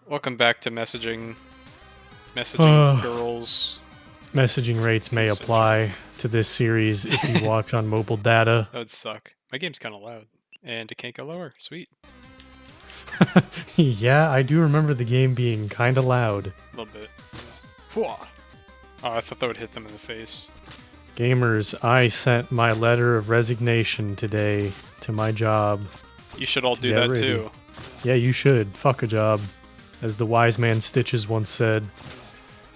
Welcome back to messaging Uh, girls. Messaging rates may apply to this series if you watch on mobile data. That would suck. My game's kind of loud, and it can't go lower. Sweet, Yeah, I do remember the game being kinda loud. a little bit. Whoa. Oh, I thought that would hit them in the face. Gamers, I sent my letter of resignation today to my job. You should all do Get that ready. too. Yeah, you should. Fuck a job. As the wise man Stitches once said.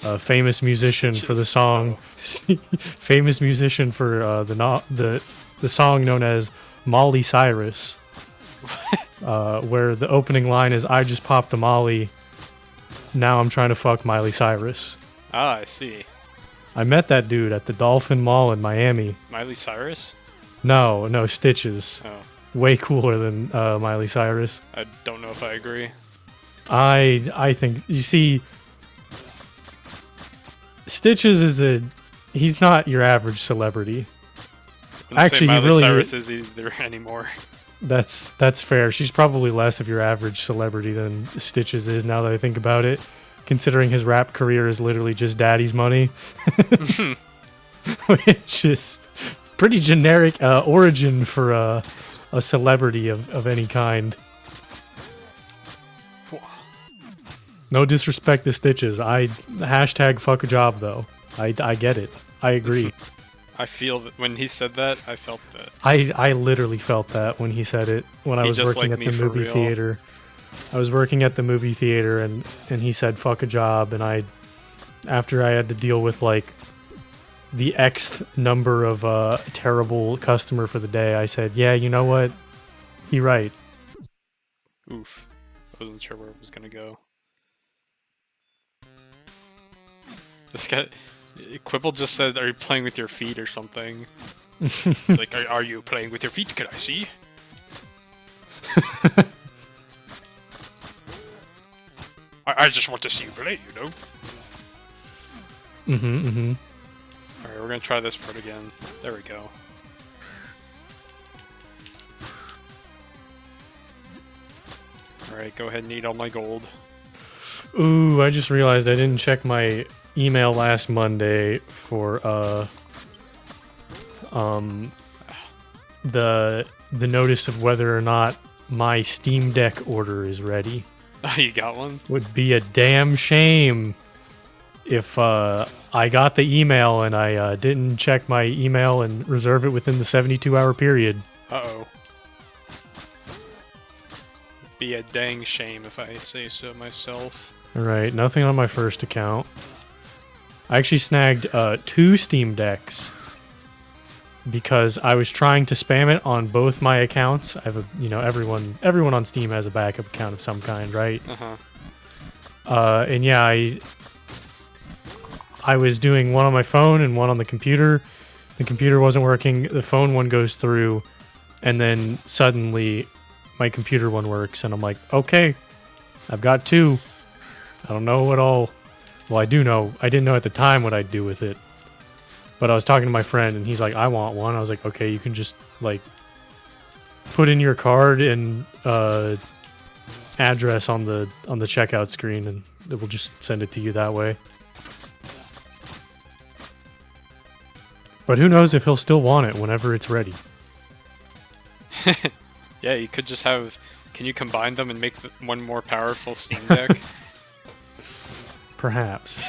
A famous musician for the Stitches, song. Famous musician for the song known as Molly Cyrus. Where the opening line is, "I just popped a Molly. Now I'm trying to fuck Miley Cyrus." Ah, I see. I met that dude at the Dolphin Mall in Miami. Miley Cyrus? No, Stitches. Oh, Way cooler than Miley Cyrus. I don't know if I agree. I think, you see, Stitches he's not your average celebrity. I wouldn't Actually, say you Miley really Cyrus is either anymore. That's fair. She's probably less of your average celebrity than Stitches is, now that I think about it. Considering his rap career is literally just daddy's money. Which is pretty generic origin for a celebrity of any kind. No disrespect to Stitches. Hashtag fuck a job though. I get it. I agree. I feel that when he said that, I felt that. I literally felt that when he said it when I He was just working liked at me the for movie real. theater. I was working at the movie theater and he said fuck a job, and after I had to deal with like the Xth number of terrible customer for the day, I said, yeah, you know what? He right. Oof. I wasn't sure where it was gonna go. This guy, Quibble just said, "Are you playing with your feet or something?" It's like, are you playing with your feet? Can I see? I just want to see you play, you know? Alright, we're gonna try this part again. There we go. Alright, go ahead and eat all my gold. Ooh, I just realized I didn't check my email last Monday for the notice of whether or not my Steam Deck order is ready. Oh, you got one? Would be a damn shame if I got the email and I didn't check my email and reserve it within the 72-hour period. Uh-oh. Be a dang shame if I say so myself. Alright, nothing on my first account. I actually snagged 2 Steam Decks because I was trying to spam it on both my accounts. I have everyone on Steam has a backup account of some kind, right? Uh-huh. And yeah, I was doing one on my phone and one on the computer. The computer wasn't working. The phone one goes through, and then suddenly my computer one works, and I'm like, okay, I've got 2. I don't know what all. Well, I do know. I didn't know at the time what I'd do with it. But I was talking to my friend, and he's like, I want one. I was like, okay, you can just, like, put in your card and address on the checkout screen, and it will just send it to you that way. But who knows if he'll still want it whenever it's ready. Yeah, you could just have... Can you combine them and make one more powerful Steam Deck? Perhaps.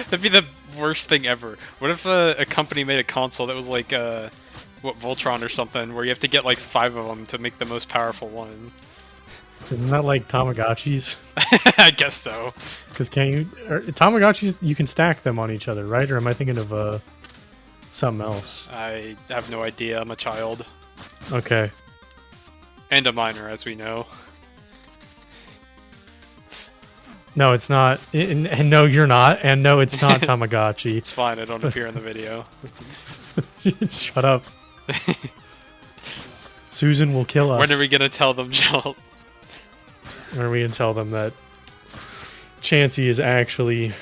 That'd be the worst thing ever. What if a company made a console that was like, Voltron or something, where you have to get like 5 of them to make the most powerful one? Isn't that like Tamagotchis? I guess so. Because Tamagotchis, you can stack them on each other, right? Or am I thinking of something else? I have no idea. I'm a child. Okay. And a minor, as we know. No, it's not. And no, you're not. And no, it's not Tamagotchi. It's fine, I don't appear in the video. Shut up. Susan will kill us. When are we gonna tell them, Joel? When are we gonna tell them that Chansey is actually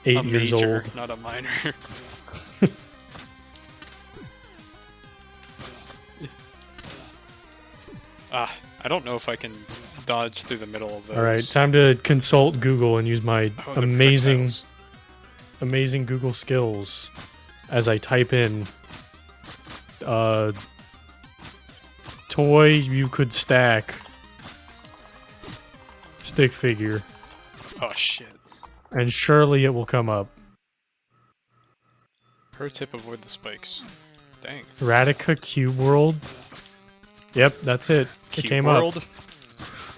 8 A years major, old? not a minor. I don't know if I can dodge through the middle of those. All right, time to consult Google and use my Oh, the amazing, projectiles. amazing Google skills as I type in toy you could stack stick figure, Oh shit. and surely it will come up. Pro tip: avoid the spikes. Dang. Radica Cube World. Yep, that's it. It Cube came World? up.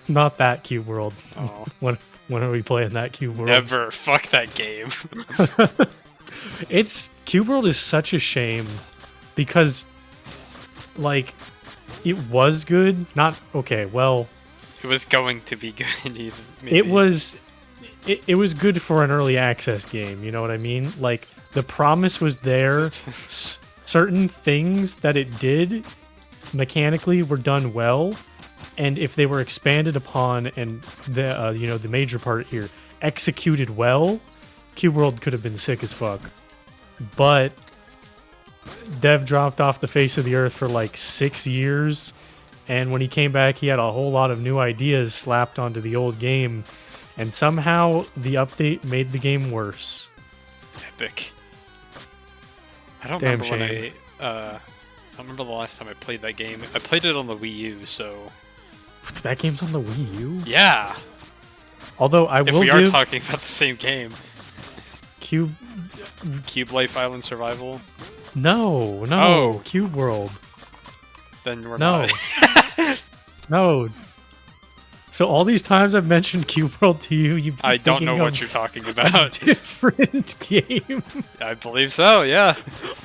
Not that Cube World. Oh. When are we playing that Cube World? Never. Fuck that game. It's Cube World is such a shame because, like, it was good. Not okay. Well, It was going to be good. Even maybe. it was. It was good for an early access game. You know what I mean? Like the promise was there. Certain things that it did mechanically were done well, and if they were expanded upon and the the major part here executed well, Cube World could have been sick as fuck. But Dev dropped off the face of the earth for like 6 years, and when he came back, he had a whole lot of new ideas slapped onto the old game, and somehow the update made the game worse. Epic. I don't Damn remember when shame. I don't remember the last time I played that game. I played it on the Wii U, so That game's on the Wii U. yeah. Although I If will we are give talking about the same game, Cube. Cube Life Island Survival, No, no, Oh. Cube World. then we're No. not. No. So all these times I've mentioned Cube World to you, you've been I don't know thinking what of you're talking a about. different game. I believe so. Yeah.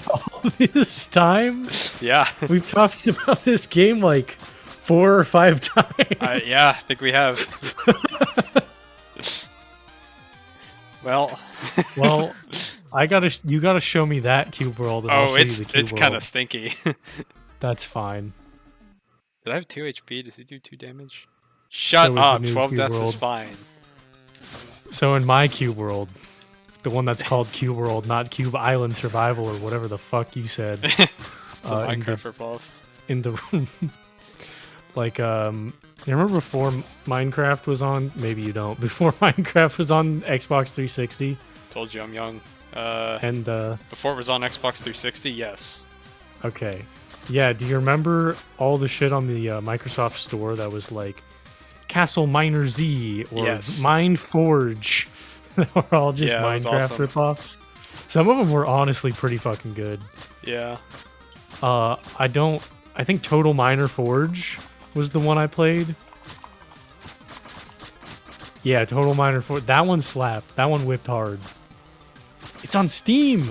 All this time, Yeah. we've talked about this game like 4 or 5 times. Yeah. I think we have. Well. Well, you gotta show me that Cube World. And I'll Oh, show you it's the Cube it's kind World. of stinky. That's fine. Did I have 2 HP? Does he do 2 damage? Shut was the up. new 12 Cube deaths World. is fine. So in my Cube World, the one that's called Cube World, not Cube Island Survival or whatever the fuck you said, It's a in the- Minecraft ripoff. in the like you remember before Minecraft was on? Maybe you don't. Before Minecraft was on Xbox 360 Told you I'm young. and Before it was on Xbox 360, yes. okay. Yeah, do you remember all the shit on the Microsoft Store that was like Castle Miner Z or Yes. Mind Forge? That were all just Yeah, it was Minecraft awesome. ripoffs. Some of them were honestly pretty fucking good. Yeah. I think Total Miner Forge was the one I played. Yeah, Total Miner Forge. That one slapped. That one whipped hard. It's on Steam.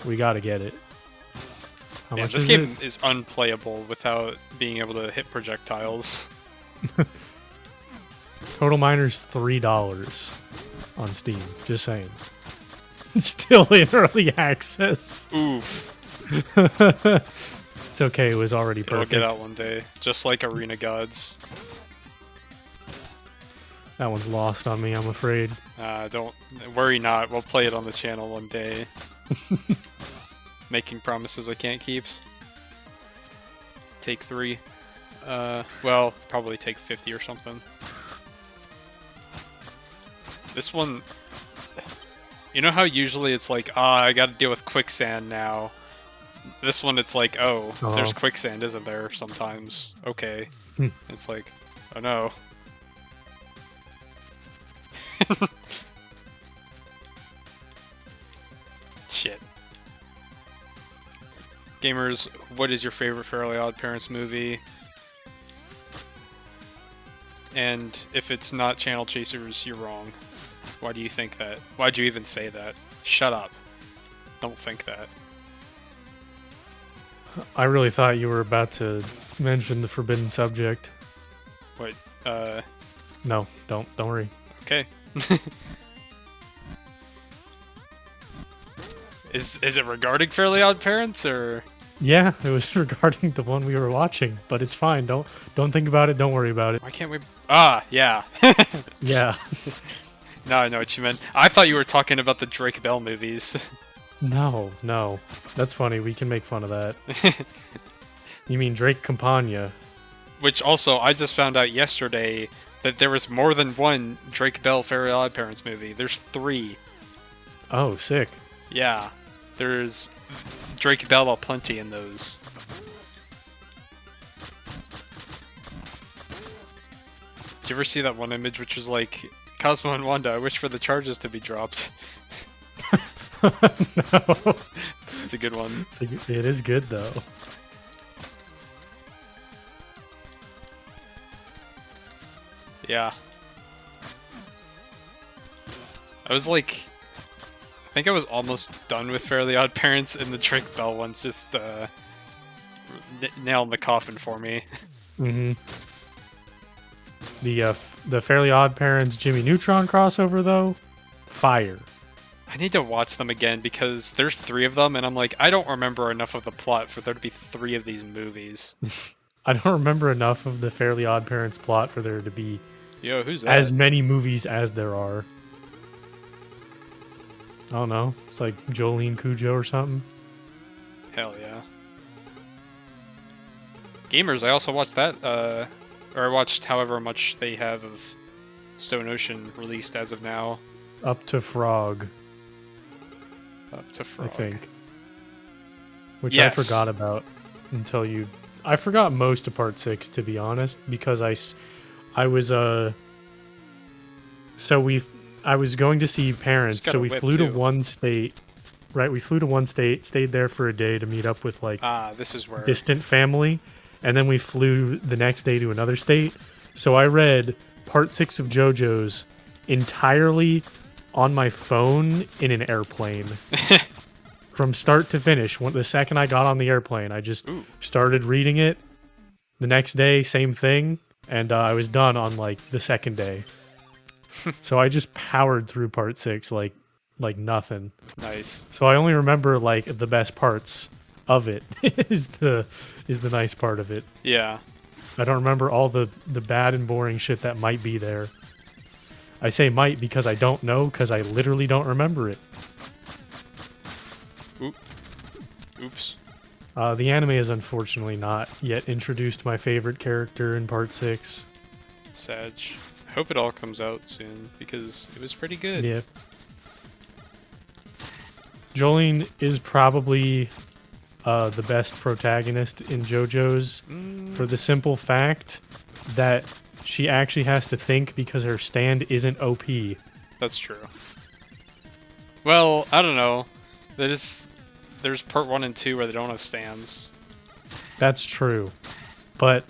We gotta get it. How Yeah, much this is game it? is unplayable without being able to hit projectiles. Total Miner's $3 on Steam. Just saying. Still in early access. Oof. It's okay. It was already It'll perfect. get out one day. Just like Arena Gods. That one's lost on me, I'm afraid. Don't worry not. We'll play it on the channel one day. Making promises I can't keep. Take 3. Well, probably take 50 or something. This one... You know how usually it's like, I gotta deal with quicksand now. This one, it's like, oh, there's Uh-huh. quicksand, isn't there, sometimes? Okay. Hmm. It's like, oh no. Shit. Gamers, what is your favorite Fairly Odd Parents movie? And if it's not Channel Chasers, you're wrong. Why do you think that? Why'd you even say that? Shut up. Don't think that. I really thought you were about to mention the forbidden subject. What, No, don't worry. okay. Is it regarding Fairly Odd Parents, or...? Yeah, it was regarding the one we were watching, but it's fine. Don't think about it. Don't worry about it. Why can't we... Ah, yeah. Yeah. No, I know what you meant. I thought you were talking about the Drake Bell movies. No. That's funny. We can make fun of that. You mean Drake Campagna? Which also, I just found out yesterday that there was more than one Drake Bell Fairly Odd Parents movie. There's 3. Oh, sick. Yeah, there's Drake Bell aplenty in those. Did you ever see that one image which was like, Cosmo and Wanda, I wish for the charges to be dropped? No. It's a good one. It is good though. Yeah. I was like, I think I was almost done with Fairly Odd Parents, and the Drake Bell one's just nail in the coffin for me. Mm-hmm. The Fairly Odd Parents Jimmy Neutron crossover though, fire. I need to watch them again because there's 3 of them, and I'm like, I don't remember enough of the plot for there to be 3 of these movies. I don't remember enough of the Fairly Odd Parents plot for there to be Yo, who's that? as many movies as there are. I don't know. It's like Jolene Cujo or something. Hell yeah. Gamers, I also watched that, or I watched however much they have of Stone Ocean released as of now. Up to Frog, Up to Frog. I think. Which Yes. I forgot about until you... I forgot most of Part 6, to be honest, because I was, I was going to see parents, Just got so a we whip, flew to too. one state, right? We flew to one state, stayed there for a day to meet up with, like, Ah, this is where... distant family, and then we flew the next day to another state. So I read Part 6 of JoJo's entirely on my phone in an airplane. From start to finish. The second I got on the airplane, I just Ooh. started reading it. The next day, same thing, and I was done on like the second day. So I just powered through Part 6 like nothing. Nice. So I only remember like the best parts of it is the nice part of it. Yeah. I don't remember all the bad and boring shit that might be there. I say might because I don't know, because I literally don't remember it. Oops. The anime is unfortunately not yet introduced my favorite character in Part 6. Sag. I hope it all comes out soon, because it was pretty good. Yeah. Jolene is probably the best protagonist in JoJo's for the simple fact that she actually has to think because her stand isn't OP. That's true. Well, I don't know. There's part 1 and 2 where they don't have stands. That's true. But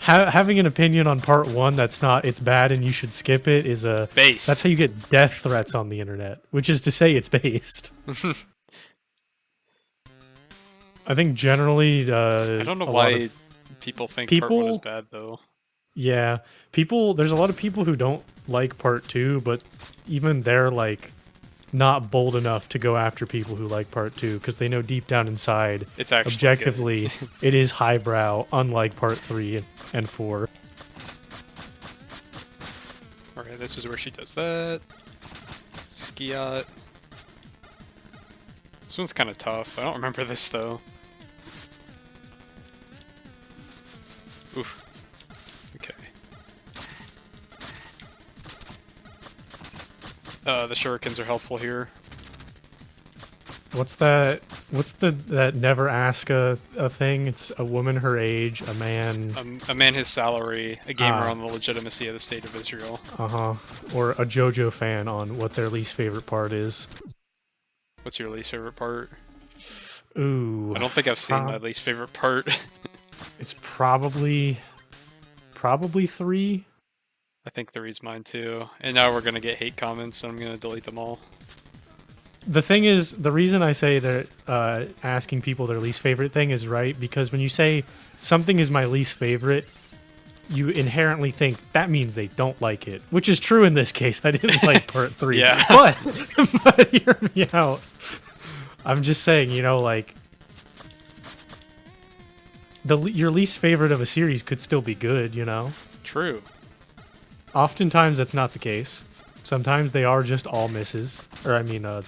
having an opinion on Part 1 that's not, it's bad and you should skip it is a... Based. That's how you get death threats on the internet, which is to say it's based. I think generally... I don't know why people think part 1 is bad, though. Yeah. There's a lot of people who don't like Part 2, but even they're, like, not bold enough to go after people who like Part 2, because they know deep down inside, It's actually objectively, it is highbrow, unlike Part 3 and 4. Okay, this is where she does that. Skiat. This one's kind of tough. I don't remember this, though. Oof. Okay. The shurikens are helpful here. What's that never ask a thing? It's a woman her age, a man... A man his salary, a gamer Ah. on the legitimacy of the state of Israel. Uh-huh. Or a JoJo fan on what their least favorite part is. What's your least favorite part? Ooh. I don't think I've seen my least favorite part. It's probably 3. I think 3's mine too. And now we're gonna get hate comments, and I'm gonna delete them all. The thing is, the reason I say that asking people their least favorite thing is right, because when you say something is my least favorite, you inherently think that means they don't like it, which is true in this case. I didn't like Part 3. Yeah. But hear me out. I'm just saying, you know, like, your least favorite of a series could still be good, you know? True. Oftentimes that's not the case. Sometimes they are just all misses. Or, I mean, all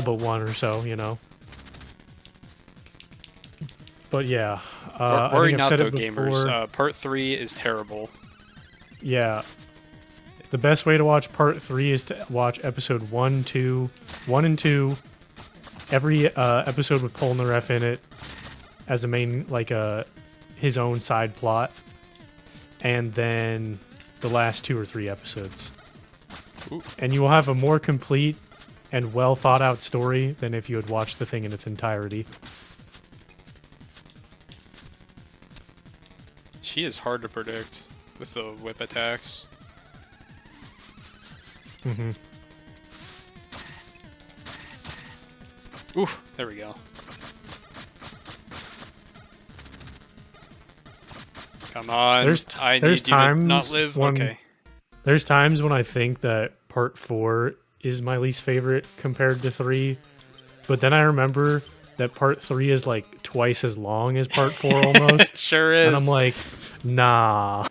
but one or so, you know? But yeah, I Worry think I've not said though, it gamers. before. Part 3 is terrible. Yeah. The best way to watch part 3 is to watch episode 1, 2, 1 and 2. Every episode with Polnareff in it as a main, like his own side plot. And then the last 2 or 3 episodes. Ooh. And you will have a more complete and well thought out story than if you had watched the thing in its entirety. She is hard to predict with the whip attacks. Mm-hmm. Ooh, there we go. Come on. I need you to not live. Okay. There's times when I think that part 4 is my least favorite compared to 3, but then I remember that part 3 is like twice as long as part 4 almost. It sure is. And I'm like, nah.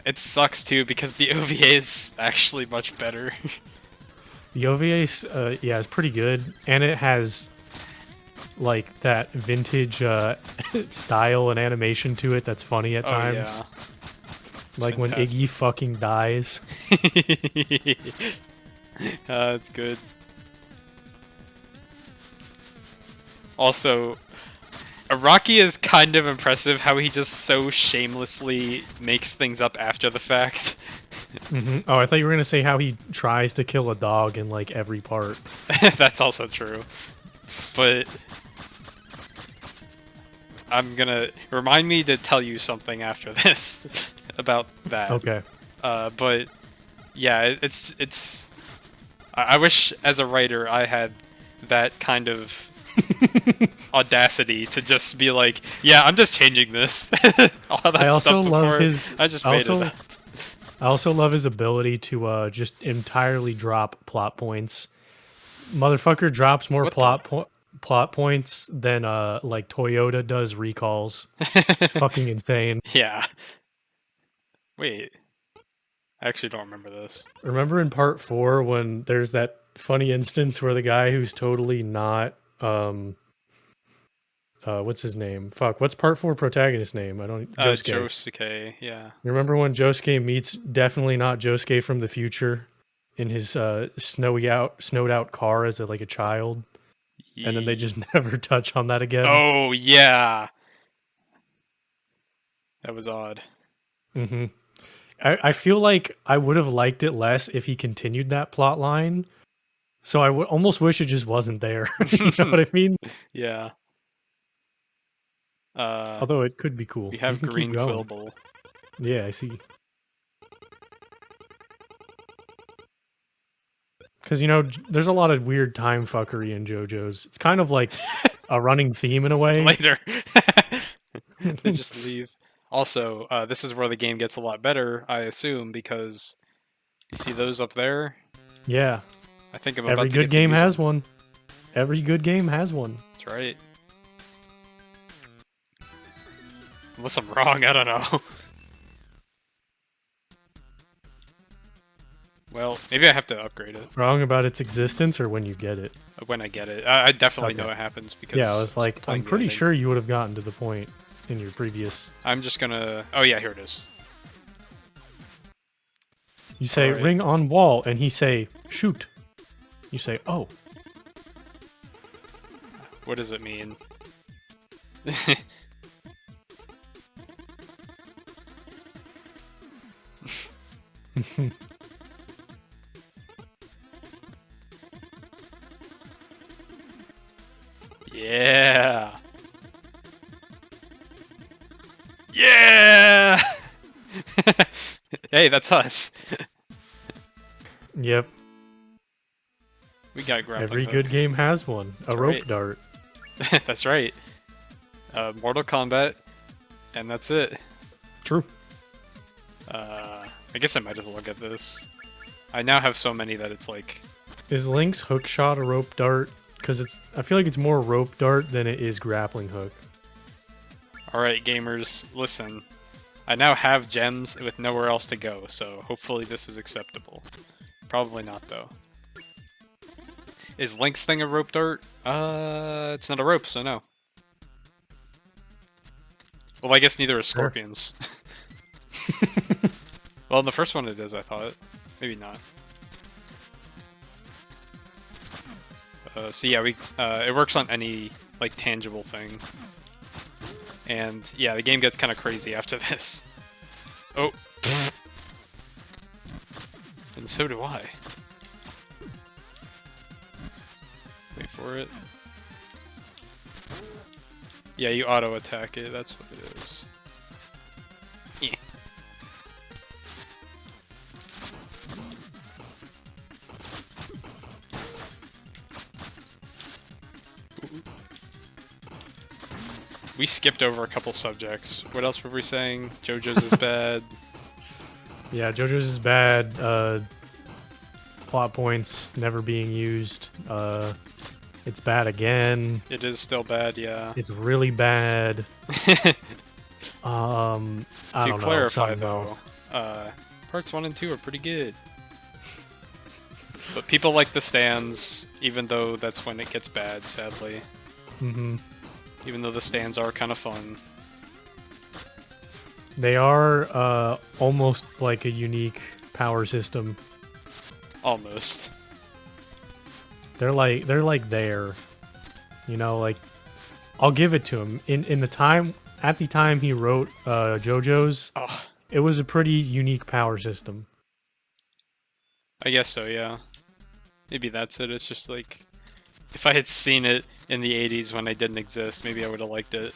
It sucks too because the OVA is actually much better. The OVA, yeah, is pretty good, and it has like that vintage style and animation to it that's funny at times. Yeah. Like fantastic. when Iggy fucking dies. That's good. Also, Araki is kind of impressive how he just so shamelessly makes things up after the fact. Mm-hmm. Oh, I thought you were gonna say how he tries to kill a dog in like every part. That's also true. But I'm gonna remind me to tell you something after this about that. Okay. But yeah, it's. I wish as a writer I had that kind of audacity to just be like, yeah, I'm just changing this. All that I also stuff love before, his. I just made it up. I also love his ability to just entirely drop plot points. Motherfucker drops more plot points than like Toyota does recalls. It's fucking insane. Yeah. Wait. I actually don't remember this. Remember in part 4 when there's that funny instance where the guy who's totally not what's his name? Fuck, what's part 4 protagonist name? I don't Josuke. Josuke, yeah. You remember when Josuke meets definitely not Josuke from the future in his snowed out car as like a child? And then they just never touch on that again. Oh yeah. That was odd. Mm-hmm. I feel like I would have liked it less if he continued that plot line. So I would almost wish it just wasn't there. You know what I mean? Yeah. Although it could be cool. We have Green Quillbull. Yeah, I see. Because, you know, there's a lot of weird time fuckery in JoJo's. It's kind of like a running theme in a way. Later. They just leave. Also, this is where the game gets a lot better, I assume, because you see those up there? Yeah. I think I'm Every about to good get game to has one. Every good game has one. That's right. Unless I'm wrong, I don't know. Well, maybe I have to upgrade it. Wrong about its existence or when you get it? When I get it. I definitely Okay. know it happens because... Yeah, I was like, playing I'm the pretty ending. sure you would have gotten to the point in your previous... I'm just gonna... Oh yeah, here it is. You say, Alright. ring on wall, and he say, shoot. You say, oh. What does it mean? Yeah! Yeah! Hey, that's us. Yep. We got grappling Every hook. good game has one. A rope right. dart. That's right. Mortal Kombat, and that's it. True. I guess I might as well get this. I now have so many that it's like... Is Link's hook shot a rope dart? Because I feel like it's more rope dart than it is grappling hook. Alright, gamers, listen. I now have gems with nowhere else to go, so hopefully this is acceptable. Probably not, though. Is Link's thing a rope dart? It's not a rope, so no. Well, I guess neither is Sure. scorpions. Well, in the first one it is, I thought. Maybe not. So yeah, it works on any like tangible thing. And yeah, the game gets kind of crazy after this. Oh. And so do I. Wait for it. Yeah, you auto attack it, that's what it is. Yeah. We skipped over a couple subjects. What else were we saying? JoJo's is bad. Yeah, JoJo's is bad. Plot points never being used. It's bad again. It is still bad, yeah. It's really bad. I To don't know. clarify, something though, else. parts 1 and 2 are pretty good. But people like the stands, even though that's when it gets bad, sadly. Mm-hmm. Even though the stands are kind of fun. They are almost like a unique power system. Almost. They're like there. You know, like I'll give it to him. In the time at the time he wrote JoJo's, Oh, it was a pretty unique power system. I guess so, yeah. Maybe that's it. It's just like, if I had seen it in the 80s when I didn't exist, maybe I would have liked it.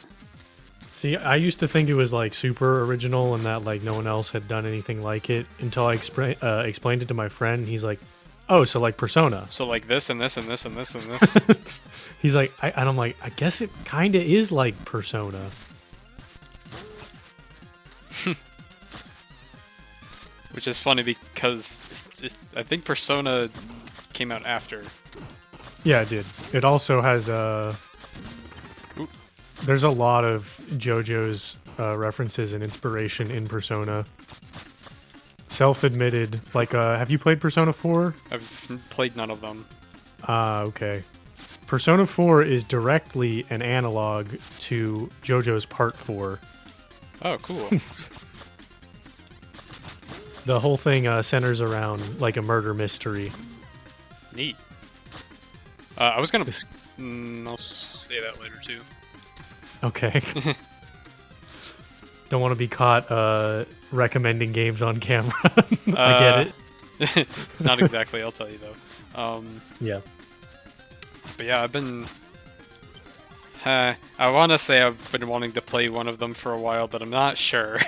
See, I used to think it was like super original and that like no one else had done anything like it until I explained it to my friend. And he's like, "Oh, so like Persona." So like this and this and this and this and this. He's like, and I'm like, I guess it kind of is like Persona. Which is funny because I think Persona came out after. Yeah, it did. It also has Oop. there's a lot of JoJo's references and inspiration in Persona. Self-admitted. Like, have you played Persona 4? I've played none of them. Ah, okay. Persona 4 is directly an analog to JoJo's Part 4. Oh, cool. The whole thing centers around like a murder mystery. Neat. I was gonna. This- I'll say that later too. Okay. Don't want to be caught recommending games on camera. I get it. Not exactly. I'll tell you though. Yeah. But yeah, I've been. I want to say I've been wanting to play one of them for a while, but I'm not sure.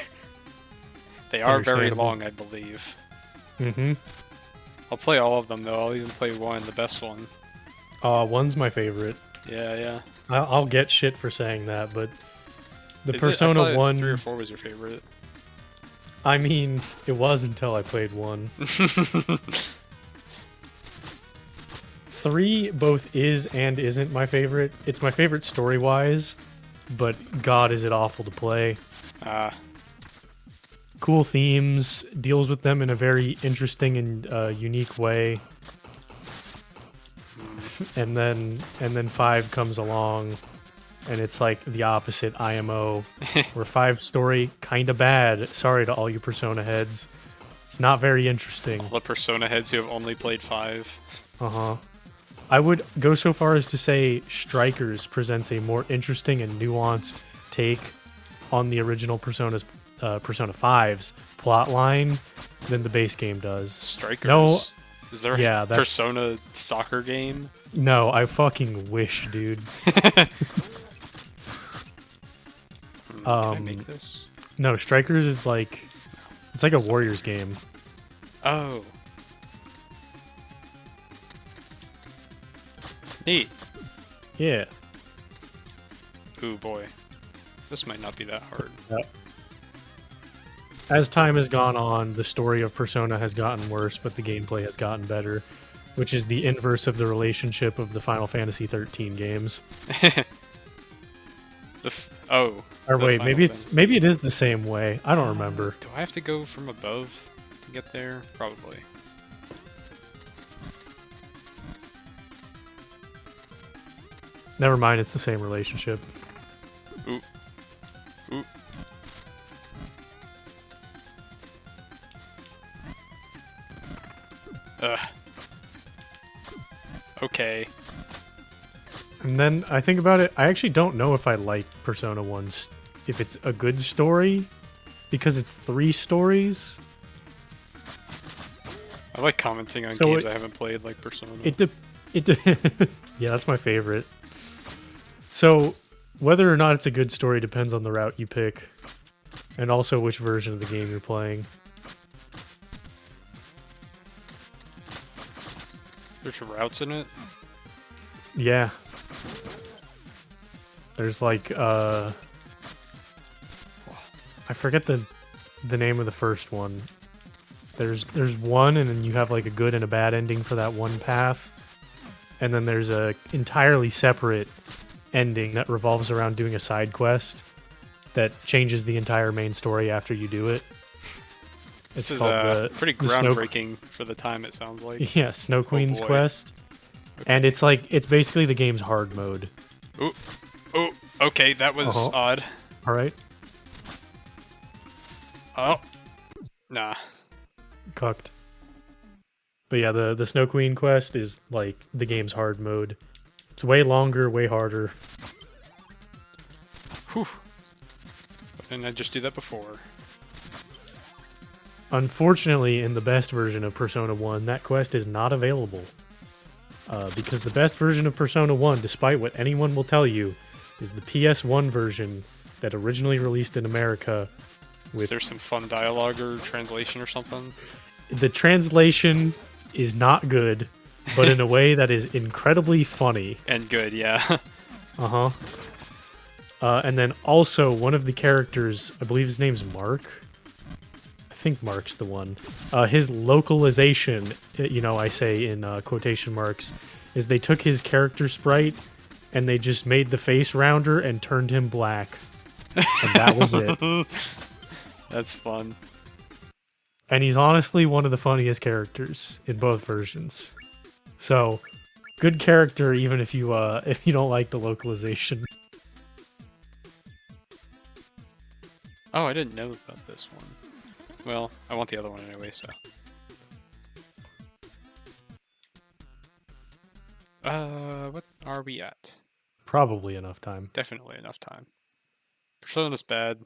They are very Understandable. long, I believe. Mm-hmm. I'll play all of them though. I'll even play one, the best one. One's my favorite. Yeah, yeah. I'll get shit for saying that, but the Is it? I Persona thought 1. 3 or 4 was your favorite. I mean, it was until I played 1. 3 both is and isn't my favorite. It's my favorite story-wise, but God, is it awful to play. Cool themes, deals with them in a very interesting and unique way. and then 5 comes along, and it's like the opposite IMO, where 5's story kinda bad. Sorry to all you Persona heads. It's not very interesting. All the Persona heads who have only played 5. Uh-huh. I would go so far as to say Strikers presents a more interesting and nuanced take on the original Persona 5's plotline than the base game does. Strikers? No, Is there yeah, a that's- Persona soccer game? No, I fucking wish, dude. Can I make this? No, Strikers is like... It's like a Warriors game. Oh. Neat. Yeah. Ooh, boy. This might not be that hard. As time has gone on, the story of Persona has gotten worse, but the gameplay has gotten better, which is the inverse of the relationship of the Final Fantasy 13 games. Oh. Or the wait, Final maybe Fantasy. maybe it is the same way. I don't remember. Do I have to go from above to get there? Probably. Never mind, it's the same relationship. Ooh. Ooh. Ugh. Okay. And then I think about it, I actually don't know if I like Persona 1's, if it's a good story, because it's 3 stories. I like commenting on So games I haven't played, like Persona. Yeah, that's my favorite. So, whether or not it's a good story depends on the route you pick, and also which version of the game you're playing. There's routes in it. Yeah. There's like I forget the name of the first one. There's one, and then you have like a good and a bad ending for that one path. And then there's a entirely separate ending that revolves around doing a side quest that changes the entire main story after you do it. This It's is called pretty the Snow- groundbreaking for the time, it sounds like. Yeah, Snow Queen's boy. Quest. And it's like it's basically the game's hard mode. Ooh. Oh, okay, that was odd. All right, Oh. Nah. cucked. But yeah, the Snow Queen quest is like the game's hard mode. It's way longer, way harder. Whew. Why didn't I just do that before? Unfortunately, in the best version of Persona 1, that quest is not available. Because the best version of Persona 1, despite what anyone will tell you, is the PS1 version that originally released in America. Is there some fun dialogue or translation or something? The translation is not good, but in a way that is incredibly funny. And good, yeah. Uh-huh. And then also, one of the characters, I believe his name's Mark. I think Mark's the one. His localization, I say in quotation marks, is they took his character sprite and they just made the face rounder and turned him black. And that was it. That's fun. And he's honestly one of the funniest characters in both versions. So, good character even if you don't like the localization. Oh, I didn't know about this one. Well, I want the other one anyway, so. What are we at? Probably enough time. Definitely enough time. Persona's bad.